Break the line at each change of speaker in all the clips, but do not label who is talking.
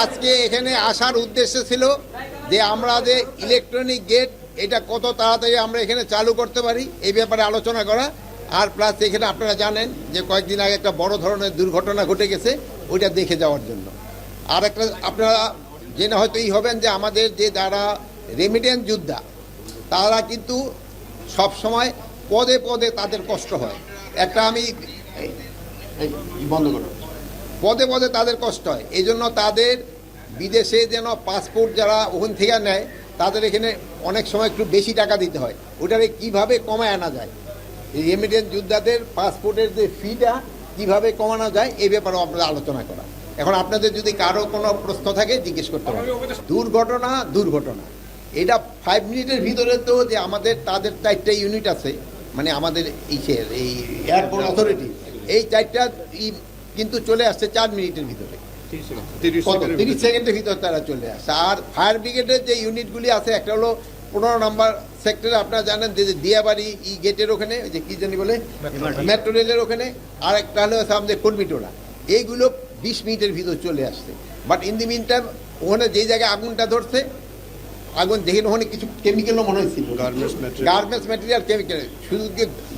আজকে এখানে আসার উদ্দেশ্য ছিল যে আমরা যে ইলেকট্রনিক গেট এটা কত তাড়াতাড়ি আমরা এখানে চালু করতে পারি এই ব্যাপারে আলোচনা করা। আর প্লাস এখানে আপনারা জানেন যে কয়েকদিন আগে একটা বড় ধরনের দুর্ঘটনা ঘটে গেছে, ওইটা দেখে যাওয়ার জন্য। আর একটা আপনারা জেনে হয়তো এই হবেন যে আমাদের যে যারা রেমিটেন্স যোদ্ধা তারা কিন্তু সব সময় পদে পদে তাদের কষ্ট হয়। একটা আমি বন্ধ করো, পদে পদে তাদের কষ্ট হয়, এই জন্য তাদের বিদেশে যেন পাসপোর্ট যারা ওখান থেকে নেয় তাদের এখানে অনেক সময় একটু বেশি টাকা দিতে হয়, ওটারে কীভাবে কমায় আনা যায়, এই রেমিটেন্স যোদ্ধাদের পাসপোর্টের যে ফিটা কীভাবে কমানো যায় এই ব্যাপারেও আপনারা আলোচনা করা। এখন আপনাদের যদি কারো কোনো প্রশ্ন থাকে জিজ্ঞেস করতে পারেন। দুর্ঘটনা এটা 5 মিনিটের ভিতরে তো যে আমাদের তাদের 4টা ইউনিট আছে, মানে আমাদের এই এয়ারপোর্ট অথরিটি এই 4টা কিন্তু চলে আসছে 4 মিনিটের ভিতরে, 30 সেকেন্ডের ভিতরে তারা চলে আসছে। আর ফায়ার ব্রিগেডের যে ইউনিটগুলি আছে একটা হলো 15 নম্বর সেক্টরে, আপনারা জানেন যে দিয়াবাড়ি ই গেটের ওখানে যে কী জানি বলে মেট্রো রেলের ওখানে, আর একটা হলো আমাদের কর্মীটোলা, এইগুলো 20 মিনিটের ভিতর চলে আসছে। But in the meantime ওখানে যেই জায়গায় আগুনটা ধরছে, আগুন দেখেন ওখানে কিছু কেমিক্যালও মনে হয়েছিল, গার্মেন্টস ম্যাটেরিয়াল কেমিক্যাল, শুধু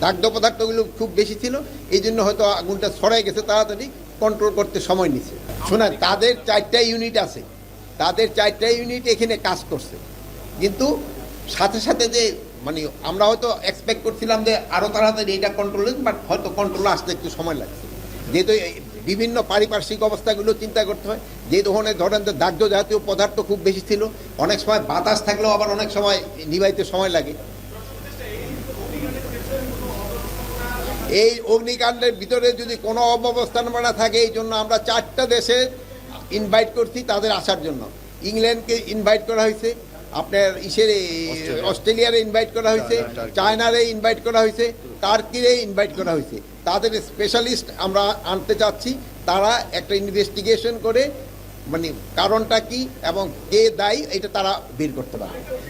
দাগ্ধ পদার্থগুলো খুব বেশি ছিল, এই জন্য হয়তো আগুনটা ছড়াই গেছে, তাড়াতাড়ি কন্ট্রোল করতে সময় নিচ্ছে। শোনেন, তাদের 4টা ইউনিট আছে, তাদের 4টা ইউনিট এখানে কাজ করছে, কিন্তু সাথে সাথে যে মানে আমরা হয়তো এক্সপেক্ট করছিলাম যে আরও তাড়াতাড়ি এটা কন্ট্রোল, বাট হয়তো কন্ট্রোল আসতে একটু সময় লাগছে, যেহেতু বিভিন্ন পারিপার্শ্বিক অবস্থাগুলো চিন্তা করতে হয়। যে ধরেন যে দাহ্য জাতীয় পদার্থ খুব বেশি ছিল, অনেক সময় বাতাস থাকলেও আবার অনেক সময় নিভাইতে সময় লাগে। এই অগ্নিকাণ্ডের ভিতরে যদি কোনো অব্যবস্থাপনা থাকে, এই জন্য আমরা 4টা দেশে ইনভাইট করছি তাদের আসার জন্য। ইংল্যান্ডকে ইনভাইট করা হয়েছে, আপনার অস্ট্রেলিয়ারে ইনভাইট করা হয়েছে, চায়নারে ইনভাইট করা হয়েছে, টার্কিরে ইনভাইট করা হয়েছে। তাদের স্পেশালিস্ট আমরা আনতে চাচ্ছি, তারা একটা ইনভেস্টিগেশন করে মানে কারণটা কি এবং কে দায়ী এটা তারা বের করতে পারে।